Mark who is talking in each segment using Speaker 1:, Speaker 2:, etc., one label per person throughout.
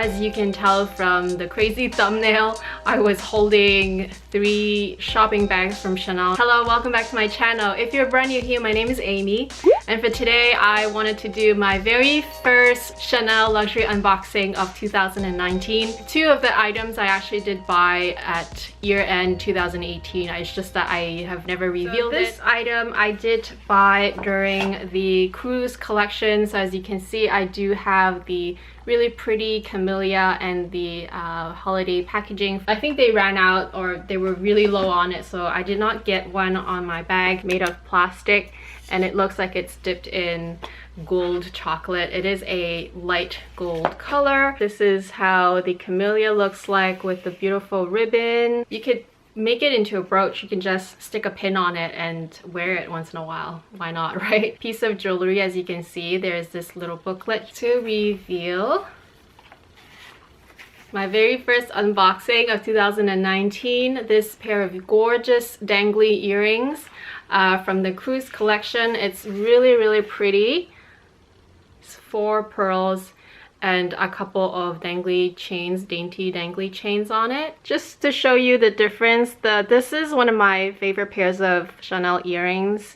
Speaker 1: As you can tell from the crazy thumbnail, I was holding 3 shopping bags from Chanel. Hello, welcome back to my channel. If you're brand new here, my name is Amy, and for today I wanted to do my very first Chanel luxury unboxing of 2019. 2 of the items I actually did buy at year-end 2018. It's just that I have never revealed it. This item I did buy during the cruise collection. So as you can see, I do have the really pretty camellia and the holiday packaging. I think they ran out, or they were really low on it, so I did not get one on my bag made of plastic, and it looks like it's dipped in gold chocolate. It is a light gold color. This is how the camellia looks like with the beautiful ribbon. You could make it into a brooch. You can just stick a pin on it and wear it once in a while. Why not, right? Piece of jewelry, as you can see, there's this little booklet to reveal. My very first unboxing of 2019, this pair of gorgeous dangly earrings from the cruise collection. It's really pretty. It's 4 pearls and a couple of dangly chains, dainty dangly chains on it. Just to show you the difference, this is one of my favorite pairs of Chanel earrings.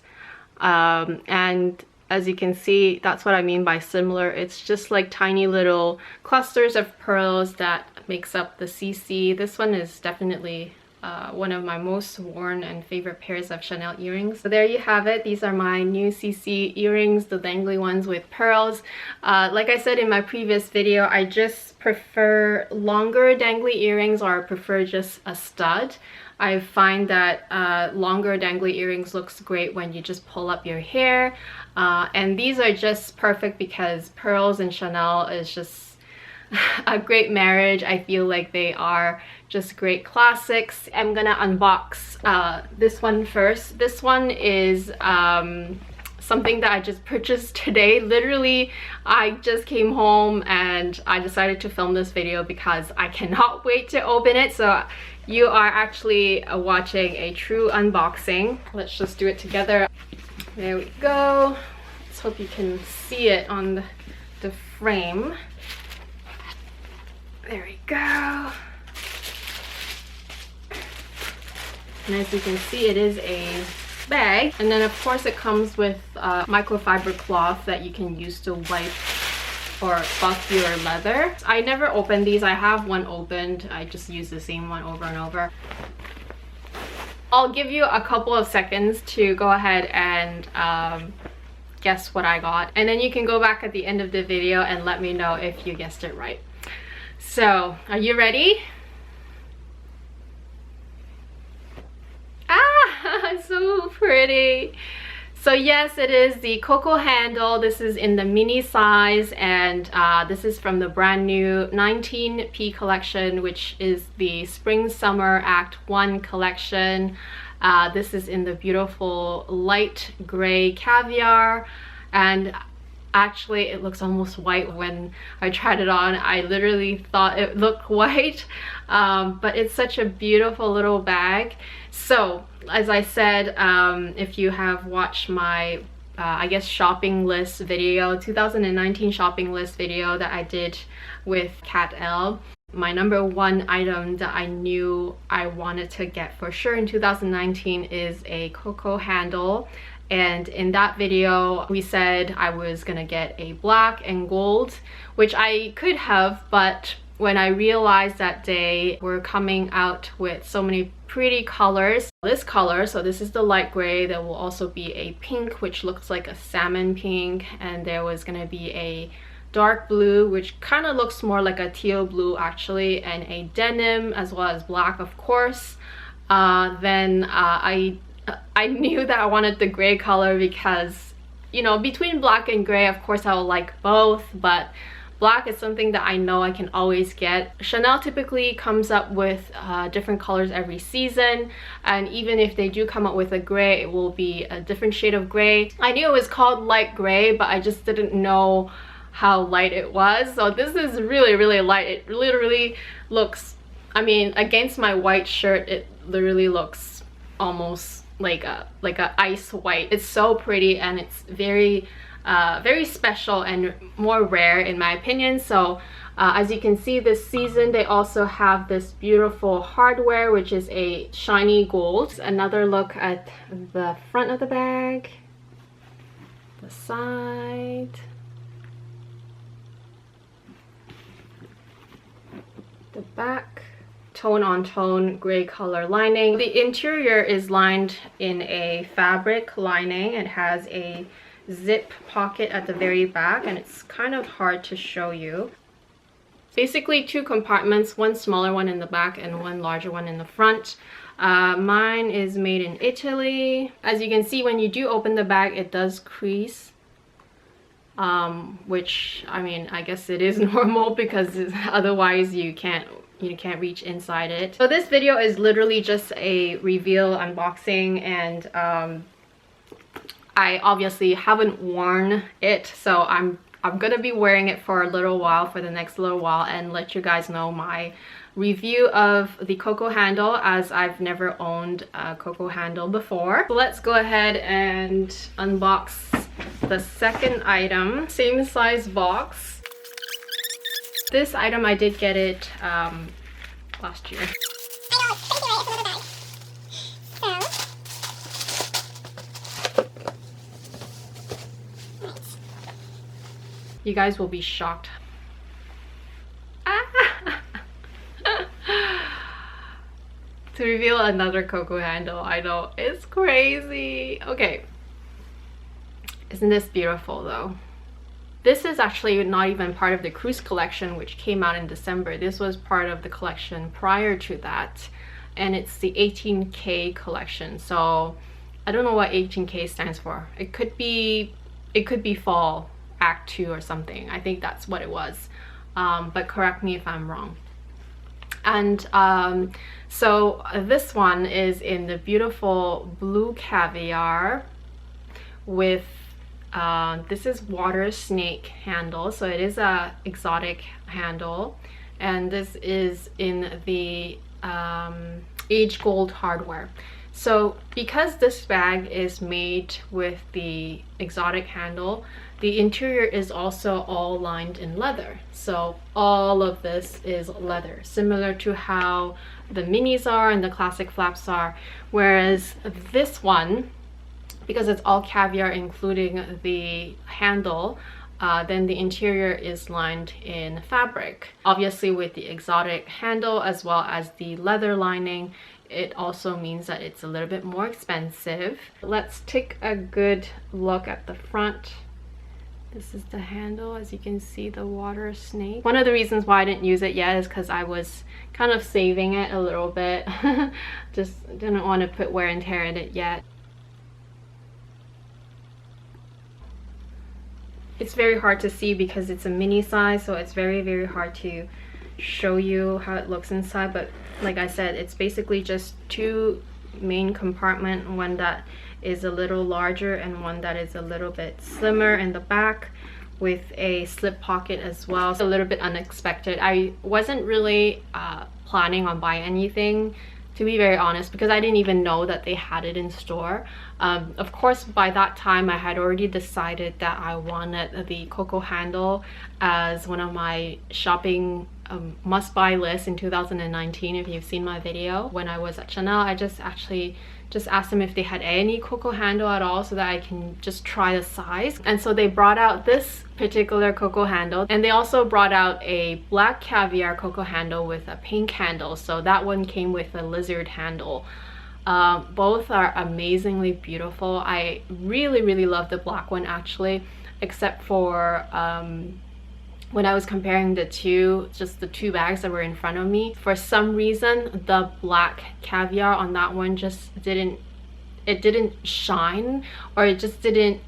Speaker 1: And as you can see, that's what I mean by similar. It's just like tiny little clusters of pearls that makes up the CC. This one is definitely one of my most worn and favorite pairs of Chanel earrings. So there you have it. These are my new CC earrings, the dangly ones with pearls. Like I said in my previous video, I just prefer longer dangly earrings, or I prefer just a stud. I find that longer dangly earrings looks great when you just pull up your hair. And these are just perfect because pearls and Chanel is just a great marriage. I feel like they are just great classics. I'm gonna unbox this one first. This one is something that I just purchased today. Literally, I just came home and I decided to film this video because I cannot wait to open it. So you are actually watching a true unboxing. Let's just do it together. There we go. Let's hope you can see it on the frame. There we go. And as you can see, it is a bag, and then of course it comes with microfiber cloth that you can use to wipe or buff your leather. I never opened these. I have one opened. I just use the same one over and over. I'll give you a couple of seconds to go ahead and guess what I got, and then you can go back at the end of the video and let me know if you guessed it right. So, are you ready? Ah, so pretty. So yes, it is the Coco handle. This is in the mini size, and this is from the brand new 19P collection, which is the Spring Summer Act 1 collection. This is in the beautiful light gray caviar, and actually it looks almost white. When I tried it on, I literally thought it looked white, but it's such a beautiful little bag. So as I said, if you have watched my I guess shopping list video, 2019 shopping list video that I did with Kat L, my number 1 item that I knew I wanted to get for sure in 2019 is a Coco handle. And in that video, we said I was gonna get a black and gold, which I could have, but when I realized that day we're coming out with so many pretty colors. This color, so this is the light gray, there will also be a pink, which looks like a salmon pink, and there was gonna be a dark blue, which kind of looks more like a teal blue actually, and a denim, as well as black, of course. Then I knew that I wanted the gray color because, you know, between black and gray, of course I would like both, but black is something that I know I can always get. Chanel typically comes up with different colors every season, and even if they do come up with a gray, it will be a different shade of gray. I knew it was called light gray, but I just didn't know how light it was. So this is really light. It literally looks, I mean, against my white shirt, it literally looks almost like a ice white. It's so pretty, and it's very very special and more rare in my opinion. So As you can see, this season they also have this beautiful hardware, which is a shiny gold. Another look at the front of the bag, the side, the back. Tone on tone gray color lining. The interior is lined in a fabric lining. It has a zip pocket at the very back, and it's kind of hard to show you. Basically 2 compartments, one smaller one in the back and one larger one in the front. Mine is made in Italy. As you can see, when you do open the bag, it does crease, which, I mean, I guess it is normal because otherwise you can't reach inside it. So this video is literally just a reveal unboxing, and I obviously haven't worn it, so I'm gonna be wearing it for a little while, for the next little while, and let you guys know my review of the Coco handle, as I've never owned a Coco handle before. So let's go ahead and unbox the second item. Same size box. This item, I did get it last year. You guys will be shocked. To reveal another Coco handle, I know, it's crazy. Okay. Isn't this beautiful though? This is actually not even part of the cruise collection, which came out in December. This was part of the collection prior to that, and it's the 18K collection. So I don't know what 18K stands for. It could be fall act 2 or something. I think that's what it was, but correct me if I'm wrong. And so this one is in the beautiful blue caviar with this is water snake handle, so it is a exotic handle, and this is in the age gold hardware. So because this bag is made with the exotic handle, the interior is also all lined in leather. So all of this is leather, similar to how the minis are and the classic flaps are, whereas this one, because it's all caviar including the handle, then the interior is lined in fabric. Obviously with the exotic handle as well as the leather lining, it also means that it's a little bit more expensive. Let's take a good look at the front. This is the handle. As you can see, the water snake. One of the reasons why I didn't use it yet is because I was kind of saving it a little bit. Just didn't want to put wear and tear in it yet. It's very hard to see because it's a mini size, so it's very hard to show you how it looks inside. But like I said, it's basically just 2 main compartments, one that is a little larger and one that is a little bit slimmer in the back, with a slip pocket as well. It's a little bit unexpected. I wasn't really planning on buying anything, to be very honest, because I didn't even know that they had it in store. Of course, by that time I had already decided that I wanted the Coco handle as one of my shopping must-buy lists in 2019. If you've seen my video when I was at Chanel, I just asked them if they had any Coco handle at all so that I can just try the size. And so they brought out this particular Coco handle, and they also brought out a black caviar Coco handle with a pink handle. So that one came with a lizard handle. Both are amazingly beautiful. I really love the black one actually, except for when I was comparing the two, just the 2 bags that were in front of me, for some reason the black caviar on that one just didn't shine, or it just didn't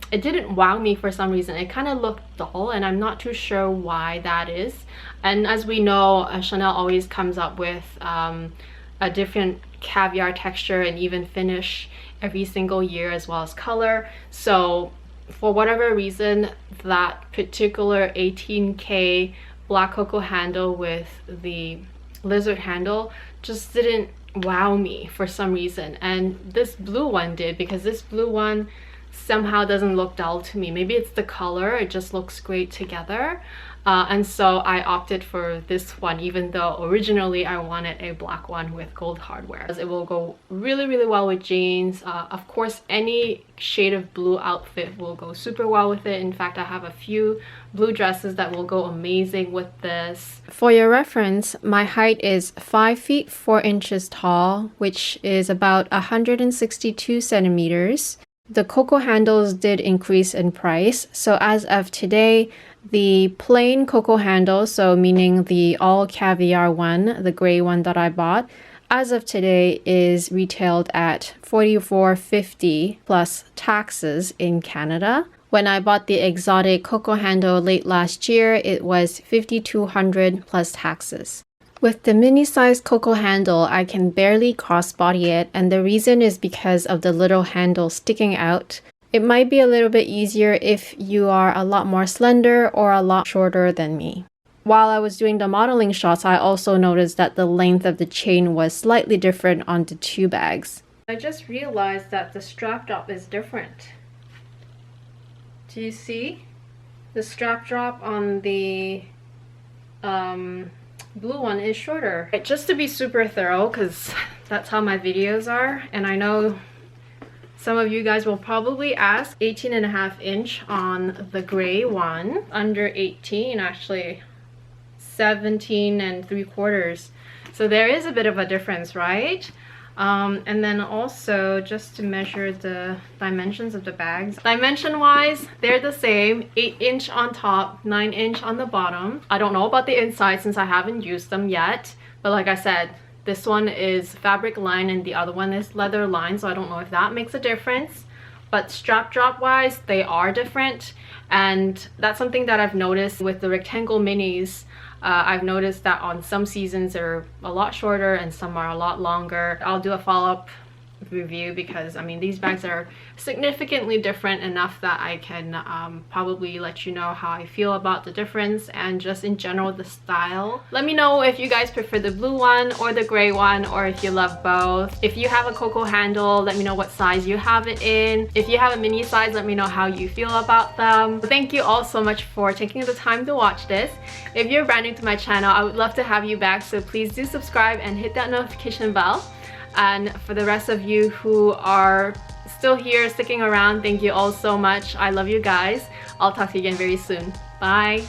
Speaker 1: it didn't wow me for some reason. It kind of looked dull, and I'm not too sure why that is. And as we know, Chanel always comes up with a different caviar texture and even finish every single year, as well as color. So for whatever reason, that particular 18K black Coco handle with the lizard handle just didn't wow me for some reason, and this blue one did, because this blue one somehow doesn't look dull to me. Maybe it's the color, it just looks great together. And so I opted for this one, even though originally I wanted a black one with gold hardware. It will go really well with jeans. Of course, any shade of blue outfit will go super well with it. In fact, I have a few blue dresses that will go amazing with this. For your reference, my height is 5 feet 4 inches tall, which is about 162 centimeters. The Coco handles did increase in price, so as of today, the plain Coco handle, so meaning the all caviar one, the gray one that I bought, as of today is retailed at $44.50 plus taxes in Canada. When I bought the exotic Coco handle late last year, it was $5,200 plus taxes. With the mini-sized Coco handle, I can barely crossbody it, and the reason is because of the little handle sticking out. It might be a little bit easier if you are a lot more slender or a lot shorter than me. While I was doing the modeling shots, I also noticed that the length of the chain was slightly different on the two bags. I just realized that the strap drop is different. Do you see? The strap drop on the blue one is shorter. Just to be super thorough, because that's how my videos are, and I know some of you guys will probably ask, 18.5 inch on the gray one, under 18 actually, 17 3/4. So there is a bit of a difference, right? And then also just to measure the dimensions of the bags. Dimension wise, they're the same, 8 inch on top, 9 inch on the bottom. I don't know about the inside since I haven't used them yet, but like I said, this one is fabric lined and the other one is leather lined, so I don't know if that makes a difference. But strap drop wise, they are different, and that's something that I've noticed with the rectangle minis. I've noticed that on some seasons they're a lot shorter and some are a lot longer. I'll do a follow-up review because I mean these bags are significantly different enough that I can probably let you know how I feel about the difference and just in general the style. Let me know if you guys prefer the blue one or the gray one, or if you love both. If you have a Coco handle, let me know what size you have it in. If you have a mini size, let me know how you feel about them. Thank you all so much for taking the time to watch this. If you're brand new to my channel, I would love to have you back, so please do subscribe and hit that notification bell. And for the rest of you who are still here sticking around, thank you all so much. I love you guys. I'll talk to you again very soon. Bye.